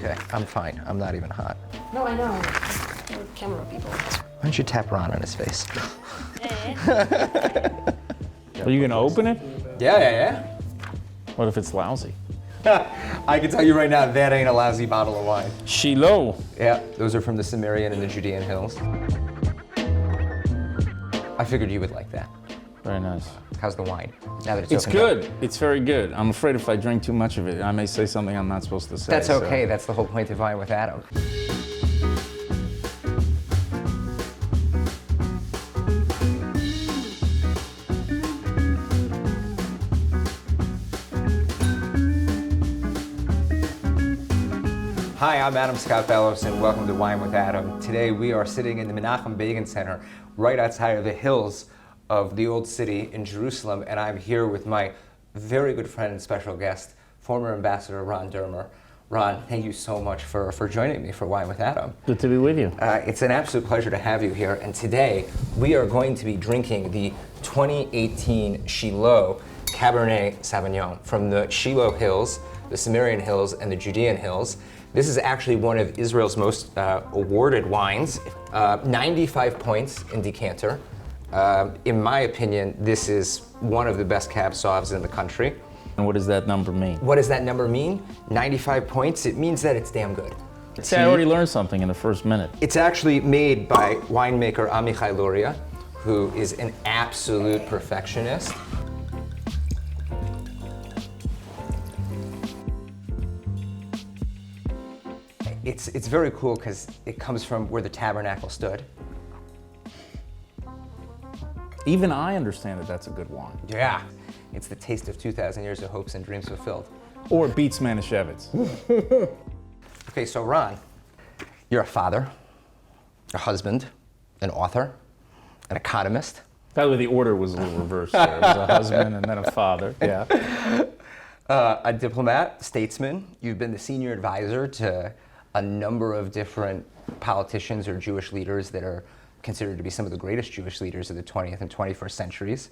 okay. I'm fine. I'm not even hot. No, I know. We're camera people. Why don't you tap Ron on his face? Are you gonna open it? Yeah. What if it's lousy? I can tell you right now, that ain't a lousy bottle of wine. Shiloh. Yeah, those are from the Sumerian and the Judean hills. I figured you would like that. Very nice. How's the wine? Now that It's opened up? good. It's very good. I'm afraid if I drink too much of it, I may say something I'm not supposed to say. That's okay. So. That's the whole point of Wine with Adam. Hi, I'm Adam Scott Bellos, and welcome to Wine with Adam. Today we are sitting in the Menachem Begin Center, right outside of the hills of the Old City in Jerusalem, and I'm here with my very good friend and special guest, former Ambassador Ron Dermer. Ron, thank you so much for joining me for Wine with Adam. Good to be with you. It's an absolute pleasure to have you here, and today we are going to be drinking the 2018 Shiloh Cabernet Sauvignon from the Shiloh Hills, the Sumerian Hills, and the Judean Hills. This is actually one of Israel's most awarded wines, 95 points in decanter. In my opinion, this is one of the best Cab Sauves in the country. And what does that number mean? What does that number mean? 95 points, it means that it's damn good. See, I already learned something in the first minute. It's actually made by winemaker Amichai Luria, who is an absolute perfectionist. It's very cool because it comes from where the tabernacle stood. Even I understand that that's a good wine. Yeah. It's the taste of 2,000 years of hopes and dreams fulfilled. Or it beats Manischewitz. Okay, so Ron, you're a father, a husband, an author, an economist. By the way, the order was a little reversed there. It was a husband and then a father. Yeah. A diplomat, statesman. You've been the senior advisor to a number of different politicians or Jewish leaders that are considered to be some of the greatest Jewish leaders of the 20th and 21st centuries.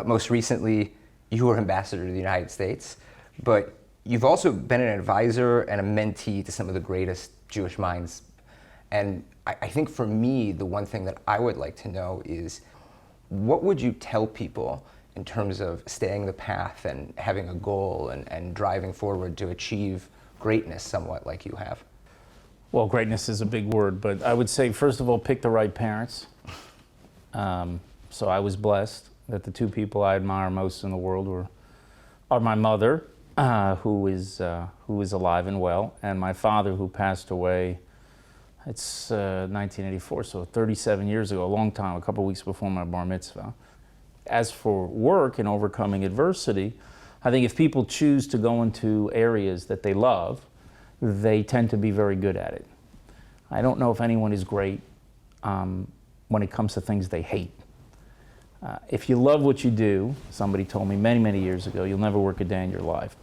Most recently, you were ambassador to the United States, but you've also been an advisor and a mentee to some of the greatest Jewish minds. And I think for me, the one thing that I would like to know is, what would you tell people in terms of staying the path and having a goal and driving forward to achieve greatness somewhat like you have? Well, greatness is a big word, but I would say, first of all, pick the right parents. So I was blessed that the two people I admire most in the world are my mother, who is alive and well, and my father, who passed away. It's 1984, so 37 years ago, a long time, a couple weeks before my bar mitzvah. As for work and overcoming adversity, I think if people choose to go into areas that they love, they tend to be very good at it. I don't know if anyone is great when it comes to things they hate. If you love what you do, somebody told me many, many years ago, you'll never work a day in your life.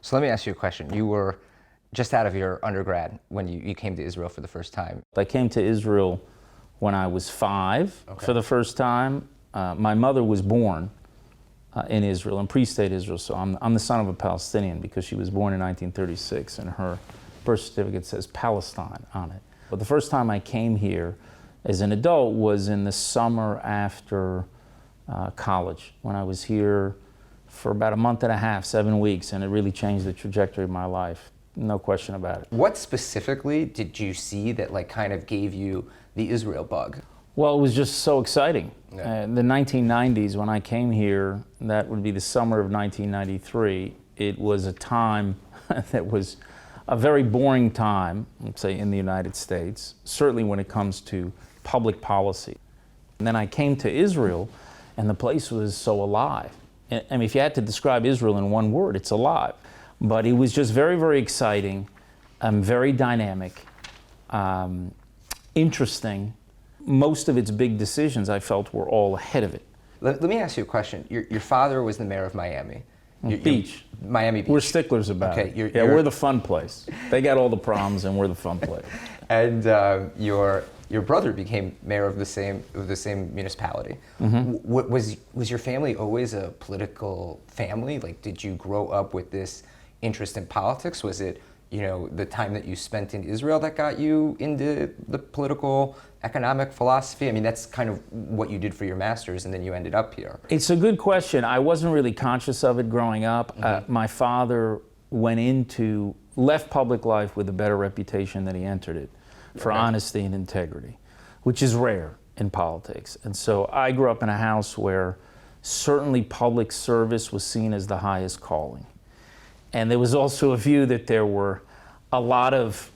So let me ask you a question. You were just out of your undergrad when you came to Israel for the first time. I came to Israel when I was 5 for the first time. My mother was born in Israel, in pre-state Israel, so I'm the son of a Palestinian because she was born in 1936 and her birth certificate says Palestine on it. But the first time I came here as an adult was in the summer after college, when I was here for about a month and a half, 7 weeks, and it really changed the trajectory of my life. No question about it. What specifically did you see that kind of gave you the Israel bug? Well, it was just so exciting. The 1990s, when I came here, that would be the summer of 1993, it was a time that was a very boring time, let's say, in the United States, certainly when it comes to public policy. And then I came to Israel, and the place was so alive. I mean, if you had to describe Israel in one word, it's alive. But it was just very, very exciting, very dynamic, interesting. Most of its big decisions, I felt, were all ahead of it. Let me ask you a question. Your father was the mayor of Miami. Beach. Miami Beach. We're sticklers about it. Yeah, we're the fun place. They got all the problems, and we're the fun place. And your brother became mayor of the same municipality. Mm-hmm. Was your family always a political family? Did you grow up with this interest in politics? Was it the time that you spent in Israel that got you into the political economic philosophy? I mean, that's kind of what you did for your master's, and then you ended up here. It's a good question. I wasn't really conscious of it growing up. My father left public life with a better reputation than he entered it for honesty and integrity, which is rare in politics. And so I grew up in a house where certainly public service was seen as the highest calling. And there was also a view that there were a lot of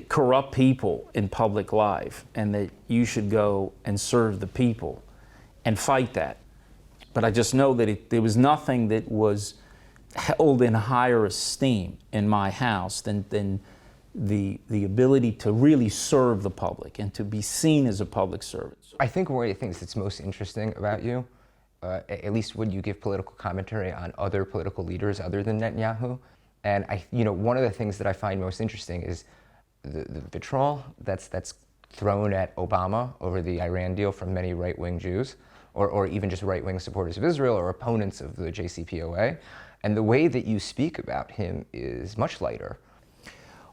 corrupt people in public life, and that you should go and serve the people and fight that. But I just know that there was nothing that was held in higher esteem in my house than the ability to really serve the public and to be seen as a public servant. I think one of the things that's most interesting about you, at least when you give political commentary on other political leaders other than Netanyahu, and one of the things that I find most interesting is the vitriol that's thrown at Obama over the Iran deal from many right-wing Jews, or even just right-wing supporters of Israel or opponents of the JCPOA. And the way that you speak about him is much lighter.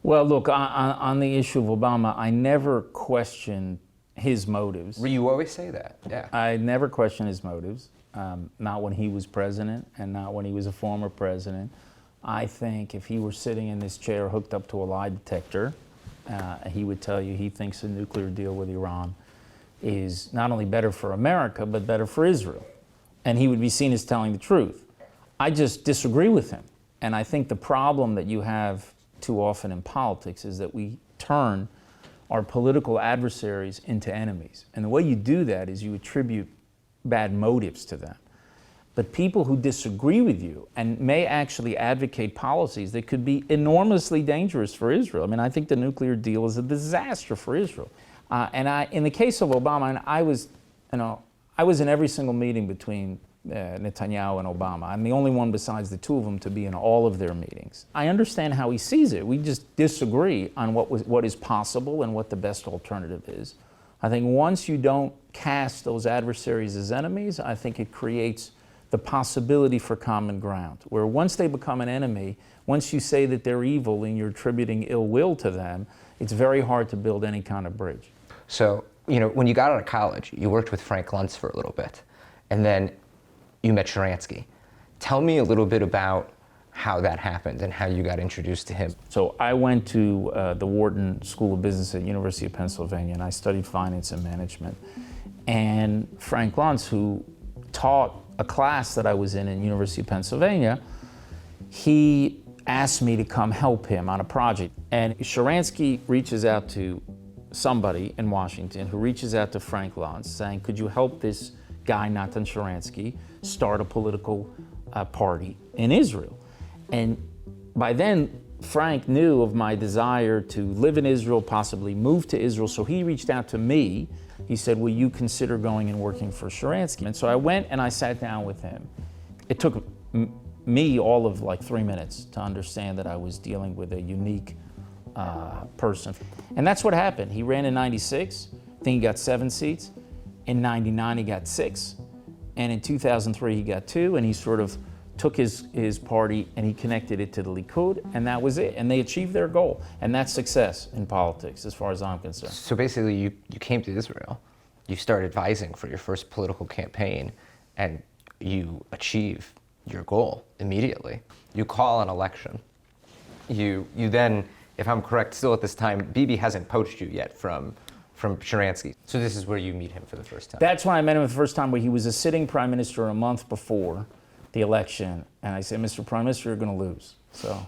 Well, look, on the issue of Obama, I never questioned his motives. You always say that, yeah. I never questioned his motives, not when he was president and not when he was a former president. I think if he were sitting in this chair hooked up to a lie detector, he would tell you he thinks a nuclear deal with Iran is not only better for America, but better for Israel. And he would be seen as telling the truth. I just disagree with him. And I think the problem that you have too often in politics is that we turn our political adversaries into enemies. And the way you do that is you attribute bad motives to them. But people who disagree with you and may actually advocate policies that could be enormously dangerous for Israel. I mean, I think the nuclear deal is a disaster for Israel. In the case of Obama, and I was in every single meeting between Netanyahu and Obama. I'm the only one besides the two of them to be in all of their meetings. I understand how he sees it. We just disagree on what is possible and what the best alternative is. I think once you don't cast those adversaries as enemies, I think it creates the possibility for common ground, where once they become an enemy, once you say that they're evil and you're attributing ill will to them, it's very hard to build any kind of bridge. So, when you got out of college, you worked with Frank Luntz for a little bit, and then you met Sharansky. Tell me a little bit about how that happened and how you got introduced to him. So I went to the Wharton School of Business at University of Pennsylvania, and I studied finance and management. And Frank Luntz, who taught a class that I was in University of Pennsylvania, he asked me to come help him on a project. And Sharansky reaches out to somebody in Washington who reaches out to Frank Luntz saying, could you help this guy, Natan Sharansky, start a political party in Israel? And by then, Frank knew of my desire to live in Israel, possibly move to Israel, so he reached out to me. He said, will you consider going and working for Sharansky? And so I went and I sat down with him. It took me all of like 3 minutes to understand that I was dealing with a unique person. And that's what happened. He ran in 96, I think he got 7 seats. In 99, he got 6. And in 2003, he got 2, and he sort of took his party and he connected it to the Likud, and that was it. And they achieved their goal. And that's success in politics, as far as I'm concerned. So basically, you came to Israel, you started advising for your first political campaign, and you achieve your goal immediately. You call an election. You then, if I'm correct, still at this time, Bibi hasn't poached you yet from Sharansky. So this is where you meet him for the first time. That's when I met him the first time, where he was a sitting prime minister a month before the election. And I said, Mr. Prime Minister, you're going to lose. So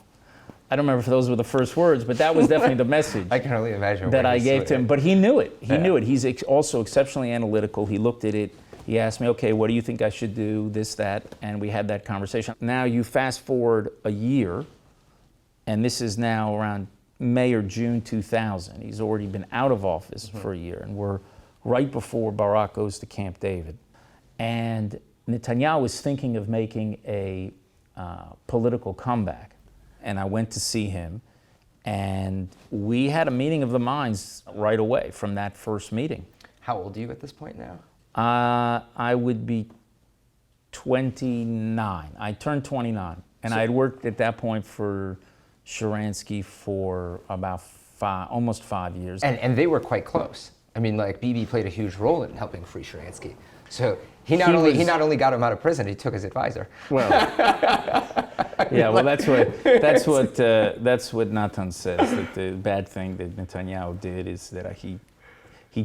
I don't remember if those were the first words, but that was definitely the message I can only imagine that I gave to him. But he knew it. He knew it. He's also exceptionally analytical. He looked at it. He asked me, okay, what do you think I should do, this, that, and we had that conversation. Now you fast forward a year, and this is now around May or June 2000. He's already been out of office for a year, and we're right before Barak goes to Camp David. And Netanyahu was thinking of making a political comeback. And I went to see him, and we had a meeting of the minds right away from that first meeting. How old are you at this point now? I would be 29. I turned 29, and I had worked at that point for Sharansky for about almost 5 years. And they were quite close. I mean, like, Bibi played a huge role in helping free Sharansky. So he not only got him out of prison, he took his advisor. Well, yeah, well, that's what Natan says. That the bad thing that Netanyahu did is that he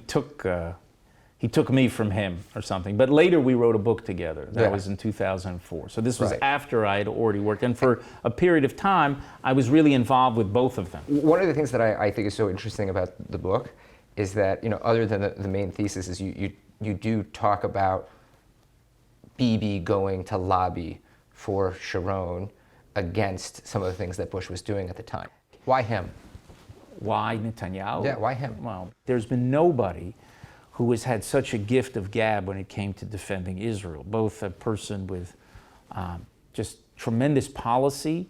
took me from him or something. But later we wrote a book together. That was in 2004. So this was after I had already worked. And for a period of time, I was really involved with both of them. One of the things that I think is so interesting about the book is that, you know, other than the main thesis, is you do talk about Bibi going to lobby for Sharon against some of the things that Bush was doing at the time. Why him? Why Netanyahu? Yeah, why him? Well, there's been nobody who has had such a gift of gab when it came to defending Israel, both a person with just tremendous policy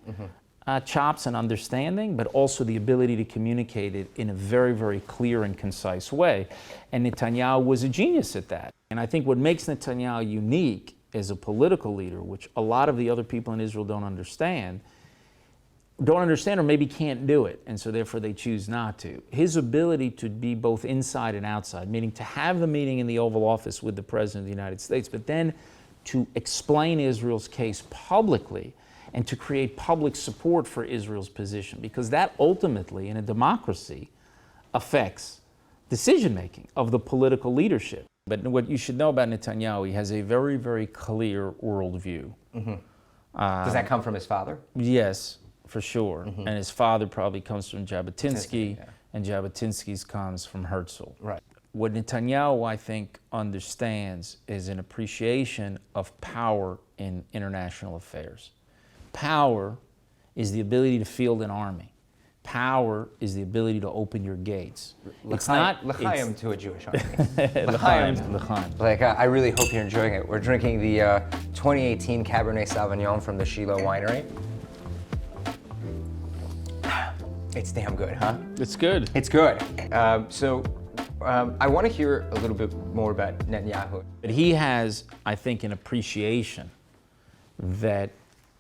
chops and understanding, but also the ability to communicate it in a very, very clear and concise way. And Netanyahu was a genius at that. And I think what makes Netanyahu unique as a political leader, which a lot of the other people in Israel don't understand or maybe can't do it, and so therefore they choose not to. His ability to be both inside and outside, meaning to have the meeting in the Oval Office with the President of the United States, but then to explain Israel's case publicly and to create public support for Israel's position, because that ultimately, in a democracy, affects decision-making of the political leadership. But what you should know about Netanyahu, he has a very, very clear worldview. Does that come from his father? Yes, for sure. And his father probably comes from Jabotinsky, and Jabotinsky's comes from Herzl. Right. What Netanyahu, I think, understands is an appreciation of power in international affairs. Power is the ability to field an army. Power is the ability to open your gates. It's not l'chaim to a Jewish army. L'chaim. Like, I really hope you're enjoying it. We're drinking the 2018 Cabernet Sauvignon from the Shiloh winery. It's damn good, huh? It's good. It's good. I want to hear a little bit more about Netanyahu. But he has, I think, an appreciation that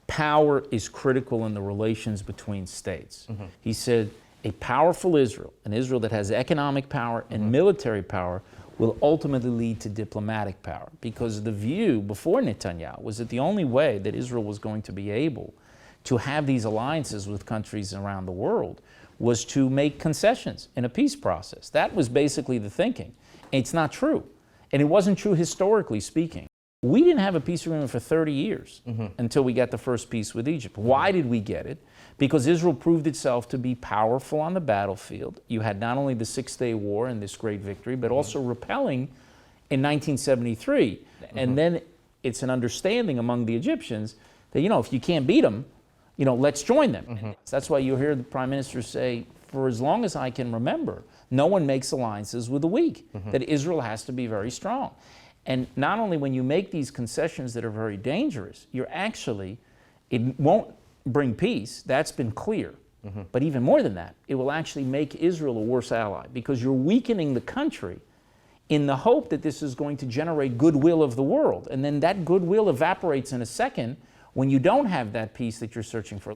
power is critical in the relations between states. He said a powerful Israel, an Israel that has economic power and military power, will ultimately lead to diplomatic power. Because the view before Netanyahu was that the only way that Israel was going to be able to have these alliances with countries around the world was to make concessions in a peace process. That was basically the thinking. It's not true. And it wasn't true historically speaking. We didn't have a peace agreement for 30 years until we got the first peace with Egypt. Why did we get it? Because Israel proved itself to be powerful on the battlefield. You had not only the Six-Day War and this great victory, but also repelling in 1973. And then it's an understanding among the Egyptians that, you know, if you can't beat them, you know, let's join them. That's why you hear the Prime Minister say, for as long as I can remember, no one makes alliances with the weak, that Israel has to be very strong. And not only when you make these concessions that are very dangerous, you're actually, it won't bring peace, that's been clear. But even more than that, it will actually make Israel a worse ally, because you're weakening the country in the hope that this is going to generate goodwill of the world. And then that goodwill evaporates in a second when you don't have that peace that you're searching for.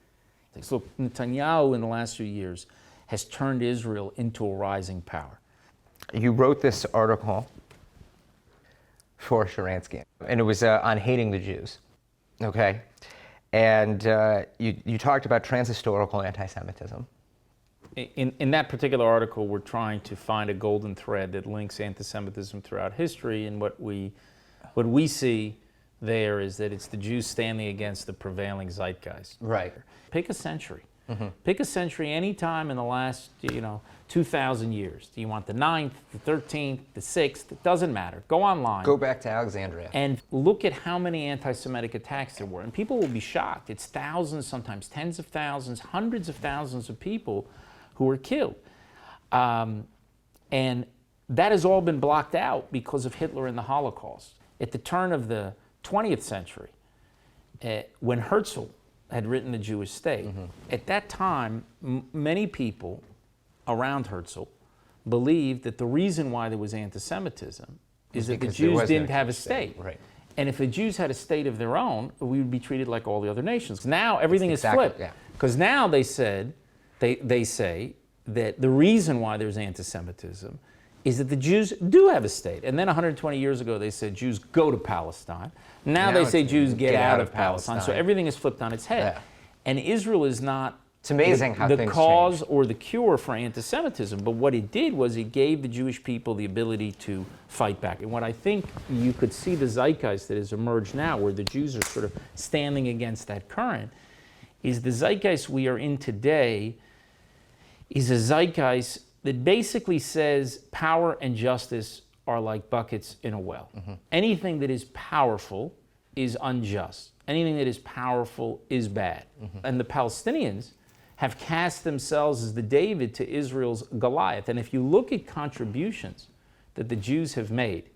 So Netanyahu in the last few years has turned Israel into a rising power. You wrote this article for Sharansky, and it was on hating the Jews, okay? And you talked about transhistorical anti-Semitism. In that particular article, we're trying to find a golden thread that links anti-Semitism throughout history, and what we see there is that it's the Jews standing against the prevailing zeitgeist. Right. Pick a century. Pick a century any time in the last, 2,000 years. Do you want the 9th, the 13th, the 6th? It doesn't matter. Go online. Go back to Alexandria. And look at how many anti-Semitic attacks there were. And people will be shocked. It's thousands, sometimes tens of thousands, hundreds of thousands of people who were killed. And that has all been blocked out because of Hitler and the Holocaust. At the turn of the 20th century, when Herzl had written The Jewish State, at that time, many people around Herzl believed that the reason why there was anti-Semitism is that the Jews didn't have a state. Right. And if the Jews had a state of their own, we would be treated like all the other nations. Now everything is flipped. Because now they say that the reason why there's anti-Semitism is that the Jews do have a state. And then 120 years ago, they said Jews go to Palestine. Now they say Jews get out of Palestine. So everything is flipped on its head. Yeah. And Israel is not It's amazing how the things cause change. or the cure for anti-Semitism. But what it did was it gave the Jewish people the ability to fight back. And what I think you could see the zeitgeist that has emerged now, where the Jews are sort of standing against that current, is the zeitgeist we are in today is a zeitgeist that basically says power and justice are like buckets in a well. Anything that is powerful is unjust. Anything that is powerful is bad. And the Palestinians have cast themselves as the David to Israel's Goliath. And if you look at contributions that the Jews have made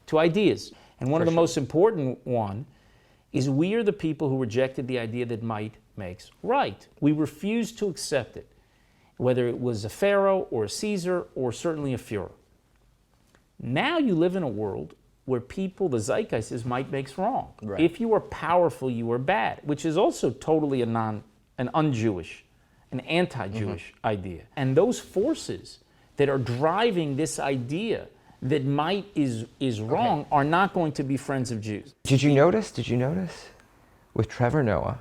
to ideas, and one of the most important one is we are the people who rejected the idea that might makes right. We refused to accept it, whether it was a Pharaoh or a Caesar or certainly a Führer. Now you live in a world where people, the zeitgeist is might makes wrong. Right. If you are powerful, you are bad, which is also totally an un-Jewish, an anti-Jewish idea. And those forces that are driving this idea that might is wrong are not going to be friends of Jews. Did you notice with Trevor Noah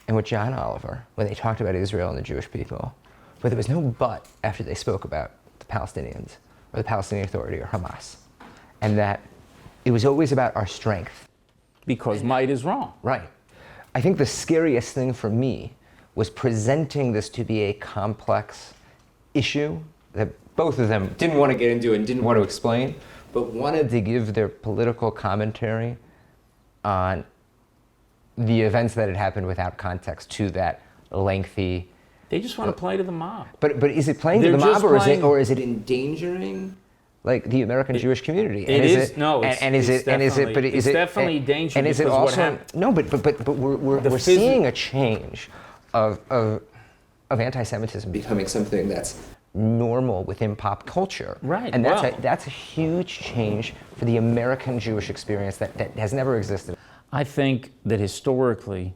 and with John Oliver, when they talked about Israel and the Jewish people, but there was no but after they spoke about the Palestinians or the Palestinian Authority or Hamas, and that it was always about our strength. Because might is wrong. Right. I think the scariest thing for me was presenting this to be a complex issue that both of them didn't want to get into and didn't want to explain, but wanted to give their political commentary on the events that had happened without context to that lengthy. They just want to play to the mob. But is it playing to They're the mob, just or playing- is it endangering like the American Jewish community? It is no. It's It's definitely dangerous. And is it because what also happened- no? But we're seeing a change of anti-Semitism becoming something that's normal within pop culture. Right, And well- that's a huge change for the American Jewish experience that has never existed. I think that historically,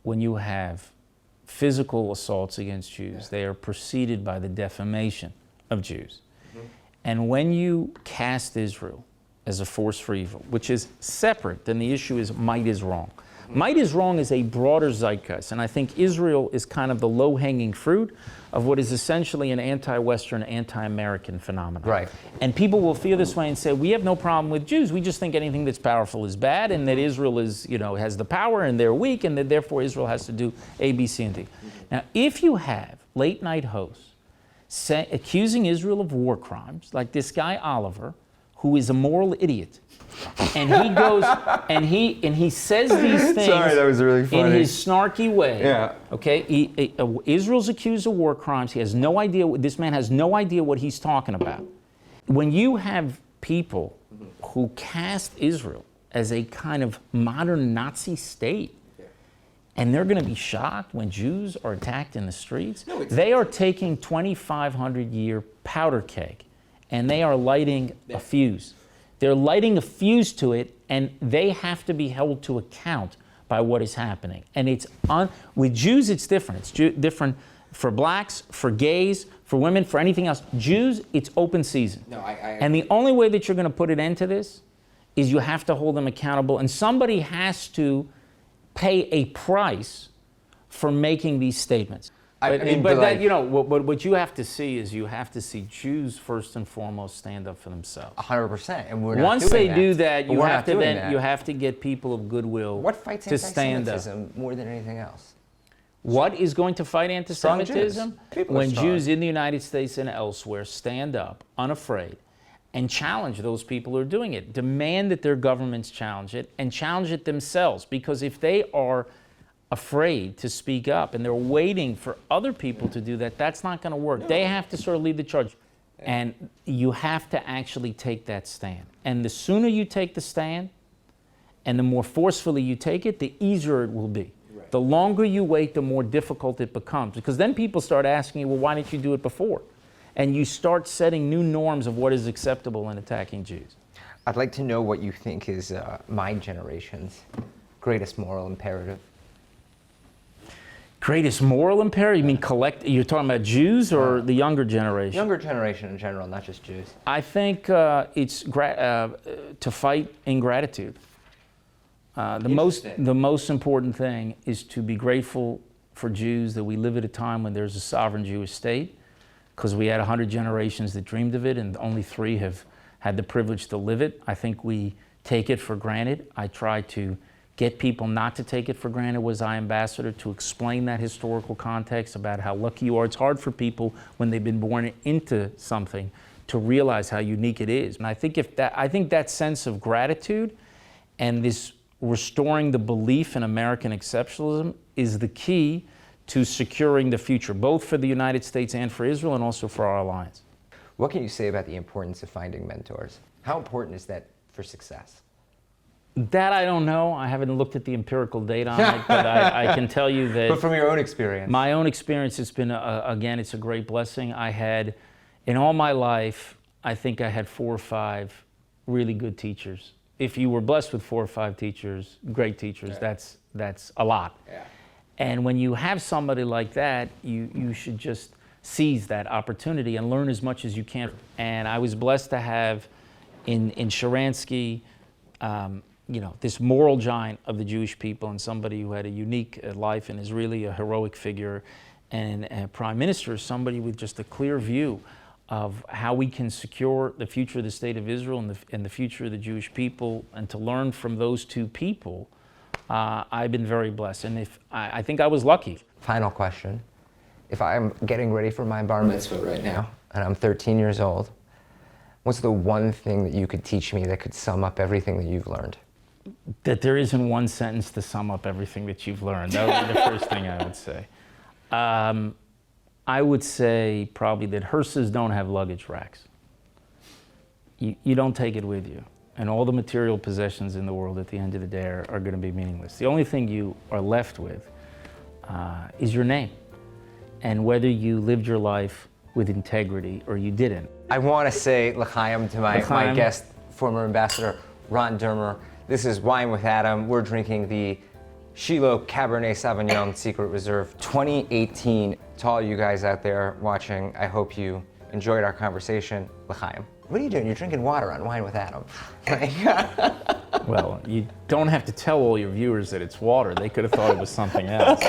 when you have physical assaults against Jews, they are preceded by the defamation of Jews. And when you cast Israel as a force for evil, which is separate than the issue is might is wrong. Might is wrong is a broader zeitgeist, and I think Israel is kind of the low-hanging fruit of what is essentially an anti-Western, anti-American phenomenon. Right. And people will feel this way and say, we have no problem with Jews. We just think anything that's powerful is bad, and that Israel is, has the power, and they're weak, and that therefore Israel has to do A, B, C, and D. Now, if you have late-night hosts accusing Israel of war crimes, like this guy Oliver, who is a moral idiot, and he goes and he says these things. Sorry, that was really funny. In his snarky way. Yeah. Okay. Israel's accused of war crimes. He has no idea. This man has no idea what he's talking about. When you have people who cast Israel as a kind of modern Nazi state, and they're going to be shocked when Jews are attacked in the streets. They are taking 2,500-year powder keg, and they are lighting a fuse. They're lighting a fuse to it, and they have to be held to account by what is happening. And it's with Jews, it's different. It's different for blacks, for gays, for women, for anything else. Jews, it's open season. No, and the only way that you're going to put an end to this is you have to hold them accountable, and somebody has to pay a price for making these statements. But what you have to see is you have to see Jews first and foremost stand up for themselves. 100%, and we're not Once doing they do that, But you we're have not to doing then that. you have to get people of goodwill What fights to stand up. anti-Semitism more than anything else? What is going to fight anti-Semitism? People are When strong. Jews in the United States and elsewhere stand up, unafraid, and challenge those people who are doing it. Demand that their governments challenge it, and challenge it themselves. Because if they are afraid to speak up and they're waiting for other people to do that, that's not going to work. They have to sort of lead the charge. And you have to actually take that stand. And the sooner you take the stand, and the more forcefully you take it, the easier it will be. Right. The longer you wait, the more difficult it becomes. Because then people start asking you, well, why didn't you do it before? And you start setting new norms of what is acceptable in attacking Jews. I'd like to know what you think is my generation's greatest moral imperative. Greatest moral imperative? You mean you're talking about Jews or the younger generation? Younger generation in general, not just Jews. I think it's to fight ingratitude. The most important thing is to be grateful for Jews that we live at a time when there's a sovereign Jewish state, because we had 100 generations that dreamed of it and only 3 have had the privilege to live it. I think we take it for granted. I try to get people not to take it for granted was I ambassador, to explain that historical context about how lucky you are. It's hard for people when they've been born into something to realize how unique it is. And I think that sense of gratitude and this restoring the belief in American exceptionalism is the key to securing the future, both for the United States and for Israel, and also for our alliance. What can you say about the importance of finding mentors? How important is that for success? That I don't know. I haven't looked at the empirical data on it, but I can tell you that. But from your own experience? My own experience, it's been, again, it's a great blessing. I had, in all my life, I think I had 4 or 5 really good teachers. If you were blessed with 4 or 5 teachers, great teachers, yeah. That's a lot. Yeah. And when you have somebody like that, you should just seize that opportunity and learn as much as you can. And I was blessed to have in Sharansky, this moral giant of the Jewish people and somebody who had a unique life and is really a heroic figure, and a prime minister, somebody with just a clear view of how we can secure the future of the state of Israel and the future of the Jewish people. And to learn from those 2 people, I've been very blessed. And I think I was lucky. Final question. If I'm getting ready for my bar mitzvah right now, and I'm 13 years old, what's the one thing that you could teach me that could sum up everything that you've learned? That there isn't one sentence to sum up everything that you've learned. That would be the first thing I would say. I would say probably that hearses don't have luggage racks. You don't take it with you. And all the material possessions in the world at the end of the day are going to be meaningless. The only thing you are left with is your name, and whether you lived your life with integrity or you didn't. I want to say l'chaim to my guest, former ambassador Ron Dermer. This is Wine with Adam. We're drinking the Shiloh Cabernet Sauvignon Secret Reserve 2018. To all you guys out there watching, I hope you enjoyed our conversation. L'chaim. What are you doing? You're drinking water on Wine with Adam. Well, you don't have to tell all your viewers that it's water. They could have thought it was something else.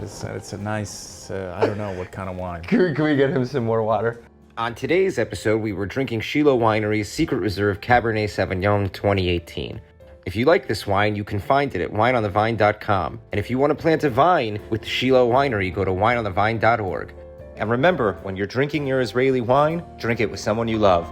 It's a nice, I don't know what kind of wine. Can we get him some more water? On today's episode, we were drinking Shiloh Winery's Secret Reserve Cabernet Sauvignon 2018. If you like this wine, you can find it at wineonthevine.com. And if you want to plant a vine with Shiloh Winery, go to wineonthevine.org. And remember, when you're drinking your Israeli wine, drink it with someone you love.